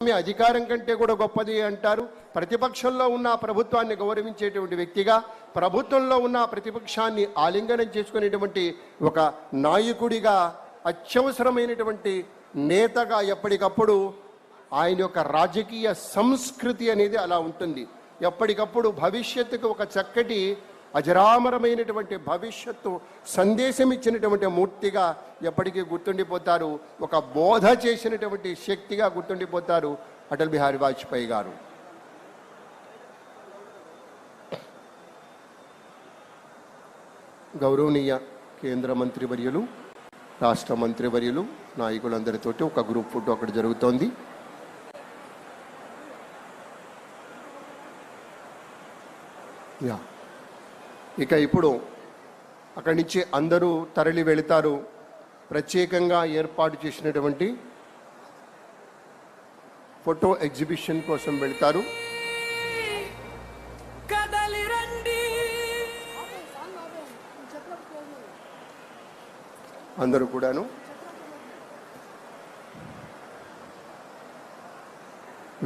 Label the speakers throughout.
Speaker 1: అధికారం కంటే కూడా గొప్పది అంటారు. ప్రతిపక్షంలో ఉన్న ప్రభుత్వాన్ని గౌరవించేటువంటి వ్యక్తిగా, ప్రభుత్వంలో ఉన్న ప్రతిపక్షాన్ని ఆలింగనం చేసుకునేటువంటి ఒక నాయకుడిగా, అత్యవసరమైనటువంటి నేతగా ఎప్పటికప్పుడు ఆయన యొక్క రాజకీయ సంస్కృతి అనేది అలా ఉంటుంది. ఎప్పటికప్పుడు భవిష్యత్తుకు ఒక చక్కటి అజరామరమైనటువంటి భవిష్యత్తు సందేశం ఇచ్చినటువంటి మూర్తిగా ఎప్పటికీ గుర్తుండిపోతారు. ఒక బోధ చేసినటువంటి శక్తిగా గుర్తుండిపోతారు అటల్ బిహారీ వాజ్పేయి గారు. గౌరవనీయ కేంద్ర మంత్రివర్యులు, రాష్ట్ర మంత్రివర్యులు, నాయకులందరితోటి ఒక గ్రూప్ ఫోటో అక్కడ జరుగుతోంది. ఇక ఇప్పుడు అక్కడి నుంచి అందరూ తరలి వెళతారు. ప్రత్యేకంగా ఏర్పాటు చేసినటువంటి ఫోటో ఎగ్జిబిషన్ కోసం వెళతారు. అందరూ కూడాను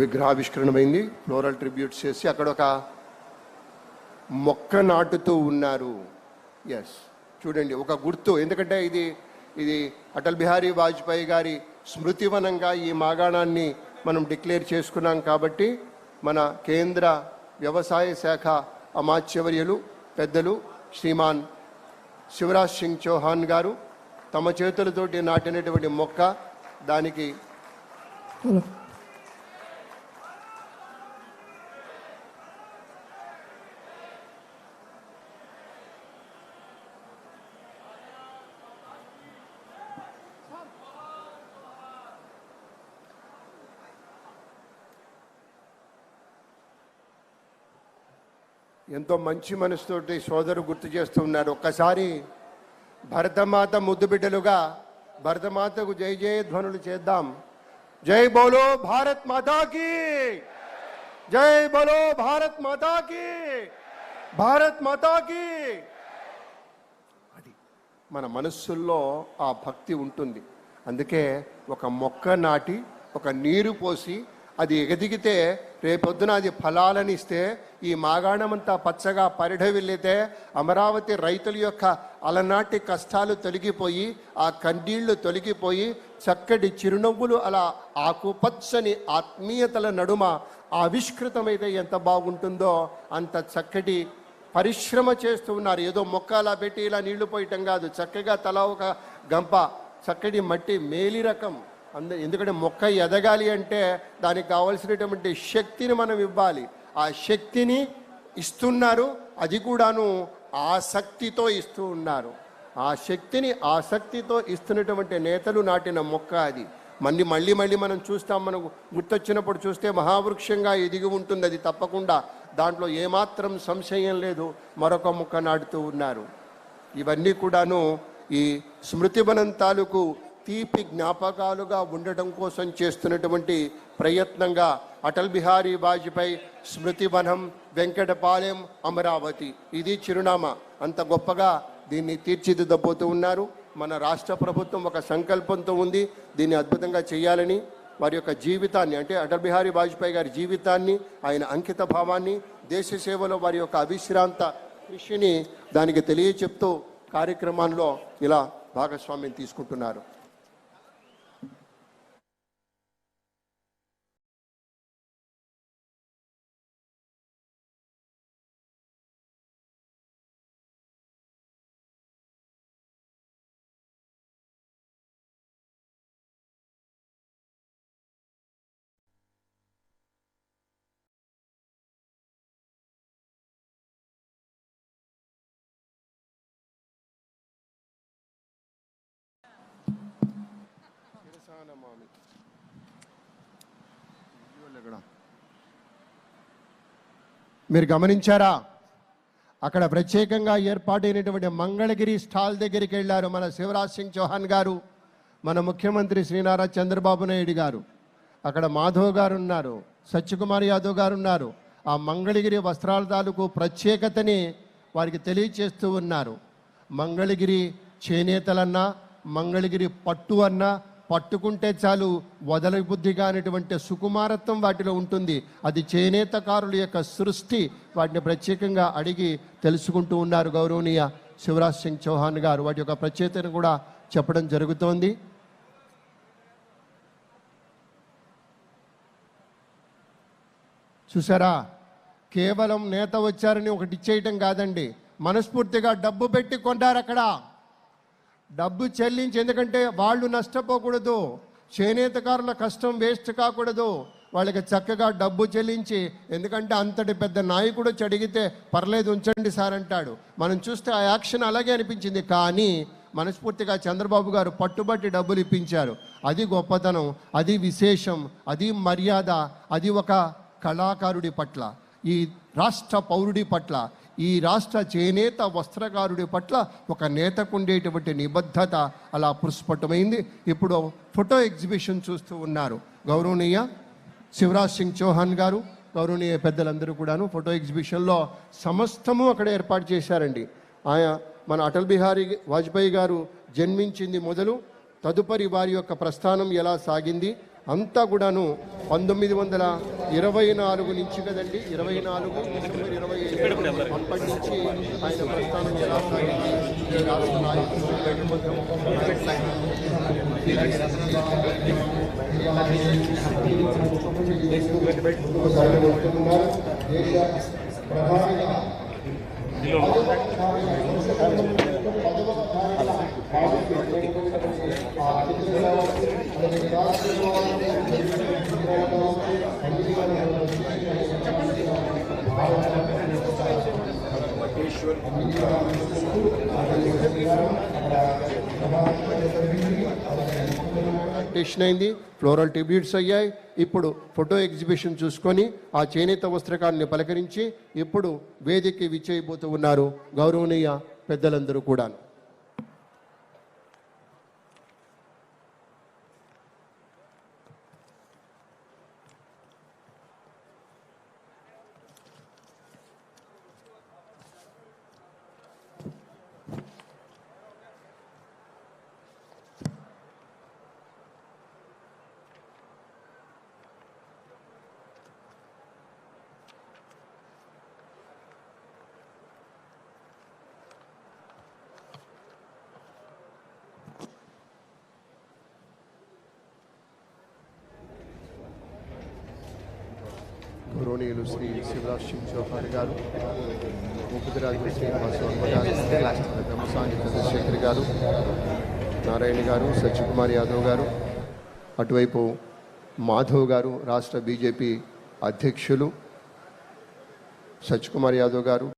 Speaker 1: విగ్రహావిష్కరణమైంది. ఫ్లోరల్ ట్రిబ్యూట్స్ చేసి అక్కడ ఒక మొక్క నాటుతూ ఉన్నారు. ఎస్, చూడండి, ఒక గుర్తు. ఎందుకంటే ఇది అటల్ బిహారీ వాజ్పేయి గారి స్మృతివనంగా ఈ మాగాణాన్ని మనం డిక్లేర్ చేసుకున్నాం. కాబట్టి మన కేంద్ర వ్యవసాయ శాఖ అమాత్యవర్యులు పెద్దలు శ్రీమాన్ శివరాజ్ సింగ్ చౌహాన్ గారు తమ చేతులతోటి నాటినటువంటి మొక్క, దానికి ఎంతో మంచి మనసుతోటి సోదరు గుర్తు చేస్తూ ఉన్నారు. ఒక్కసారి భరతమాత ముద్దు బిడ్డలుగా భరతమాతకు జై జయ ధ్వనులు చేద్దాం. జై బోలో భారత్ మాతాకి, జై బోలో భారత్ మాతాకి, భారత్ మాతాకి. అది మన మనస్సుల్లో ఆ భక్తి ఉంటుంది. అందుకే ఒక మొక్క నాటి, ఒక నీరు పోసి, అది ఎగదిగితే రేపొద్దున అది ఫలాలను ఇస్తే, ఈ మాగాణమంతా పచ్చగా పరిఢవిల్లితే అమరావతి రైతుల యొక్క అలనాటి కష్టాలు తొలగిపోయి, ఆ కన్నీళ్లు తొలగిపోయి, చక్కటి చిరునవ్వులు అలా ఆకుపచ్చని ఆత్మీయతల నడుమ ఆవిష్కృతమైతే ఎంత బాగుంటుందో అంత చక్కటి పరిశ్రమ చేస్తూ ఉన్నారు. ఏదో మొక్క అలా పెట్టి ఇలా నీళ్లు పోయటం కాదు, చక్కగా తలా ఒక గంప చక్కటి మట్టి మేలి రకం. ఎందుకంటే మొక్క ఎదగాలి అంటే దానికి కావలసినటువంటి శక్తిని మనం ఇవ్వాలి. ఆ శక్తిని ఇస్తున్నారు, అది కూడాను ఆసక్తితో ఇస్తూ ఉన్నారు. ఆ శక్తిని ఆసక్తితో ఇస్తున్నటువంటి నేతలు నాటిన మొక్క అది. మళ్ళీ మనం చూస్తాం, మనకు గుర్తొచ్చినప్పుడు చూస్తే మహావృక్షంగా ఎదిగి ఉంటుంది అది తప్పకుండా. దాంట్లో ఏమాత్రం సంశయం లేదు. మరొక మొక్క నాటుతూ ఉన్నారు. ఇవన్నీ కూడాను ఈ స్మృతివనం తాలూకు తీపి జ్ఞాపకాలుగా ఉండటం కోసం చేస్తున్నటువంటి ప్రయత్నంగా అటల్ బిహారీ వాజ్పేయి స్మృతివనం, వెంకటపాలెం, అమరావతి, ఇది చిరునామా. అంత గొప్పగా దీన్ని తీర్చిదిద్దబోతూ ఉన్నారు. మన రాష్ట్ర ప్రభుత్వం ఒక సంకల్పంతో ఉంది, దీన్ని అద్భుతంగా చేయాలని. వారి యొక్క జీవితాన్ని, అంటే అటల్ బిహారీ వాజ్పేయి గారి జీవితాన్ని, ఆయన అంకిత భావాన్ని, దేశ సేవలో వారి యొక్క అవిశ్రాంత కృషిని దానికి తెలియచెప్తూ కార్యక్రమాల్లో ఇలా భాగస్వామ్యం తీసుకుంటున్నారు. మీరు గమనించారా? అక్కడ ప్రత్యేకంగా ఏర్పాటైనటువంటి మంగళగిరి స్టాల్ దగ్గరికి వెళ్ళారు మన శివరాజ్ సింగ్ చౌహాన్ గారు, మన ముఖ్యమంత్రి శ్రీ నారా చంద్రబాబు నాయుడు గారు. అక్కడ మాధవ్ గారు ఉన్నారు, సత్యకుమార్ యాదవ్ గారు ఉన్నారు. ఆ మంగళగిరి వస్త్రాల తాలూకు ప్రత్యేకతని వారికి తెలియచేస్తూ ఉన్నారు. మంగళగిరి చేనేతలన్నా, మంగళగిరి పట్టు అన్నా, పట్టుకుంటే చాలు వదల బుద్ధిగా అనేటువంటి సుకుమారత్వం వాటిలో ఉంటుంది. అది చేనేతకారుల యొక్క సృష్టి. వాటిని ప్రత్యేకంగా అడిగి తెలుసుకుంటూ ఉన్నారు గౌరవనీయ శివరాజ్ సింగ్ చౌహాన్ గారు. వాటి యొక్క ప్రత్యేకతను కూడా చెప్పడం జరుగుతోంది. చూసారా, కేవలం నేత వచ్చారని ఒకటి ఇచ్చేయటం కాదండి, మనస్ఫూర్తిగా డబ్బు పెట్టి కొంటారు. అక్కడ డబ్బు చెల్లించి, ఎందుకంటే వాళ్ళు నష్టపోకూడదు, చేనేతకారుల కష్టం వేస్ట్ కాకూడదు, వాళ్ళకి చక్కగా డబ్బు చెల్లించి, ఎందుకంటే అంతటి పెద్ద నాయకుడు అడిగితే పర్లేదు ఉంచండి సార్ అంటాడు. మనం చూస్తే ఆ యాక్షన్ అలాగే అనిపించింది. కానీ మనస్ఫూర్తిగా చంద్రబాబు గారు పట్టుబట్టి డబ్బులు ఇప్పించారు. అది గొప్పతనం, అది విశేషం, అది మర్యాద, అది ఒక కళాకారుడి పట్ల, ఈ రాష్ట్ర పౌరుడి పట్ల, ఈ రాష్ట్ర చేనేత వస్త్రకారుడి పట్ల ఒక నేతకుండేటువంటి నిబద్ధత అలా పుష్పటమైంది. ఇప్పుడు ఫోటో ఎగ్జిబిషన్ చూస్తూ ఉన్నారు గౌరవనీయ శివరాజ్ సింగ్ చౌహాన్ గారు, గౌరవనీయ పెద్దలందరూ కూడాను. ఫోటో ఎగ్జిబిషన్లో సమస్తము అక్కడ ఏర్పాటు చేశారండి. మన అటల్ బిహారీ వాజ్పేయి గారు జన్మించింది మొదలు తదుపరి వారి యొక్క ప్రస్థానం ఎలా సాగింది అంతా కూడాను 1924 నుంచి కదండి, 24 డిసెంబర్ 25 అప్పటి నుంచి ఆయన ప్రస్థానం ఎలా సాగింది, ఈ రాష్ట్ర నాయకులు అయింది, ఫ్లోరల్ ట్రిబ్యూట్స్ అయ్యాయి. ఇప్పుడు ఫోటో ఎగ్జిబిషన్ చూసుకొని ఆ చేనేత వస్త్రకారుని పలకరించి ఇప్పుడు వేదికకి విచ్చేయబోతూ ఉన్నారు గౌరవనీయ పెద్దలందరూ కూడా. గౌరవనీయులు శ్రీ శివరాజ్ సింగ్ చౌహాన్ గారు, ముఖ్యరాజు శ్రీనివాస వర్మ గారు, బ్రహ్మసాని చంద్రశేఖర్ గారు, నారాయణ గారు, సత్యకుమార్ యాదవ్ గారు, అటువైపు మాధవ్ గారు రాష్ట్ర బీజేపీ అధ్యక్షులు, సత్యకుమార్ యాదవ్ గారు.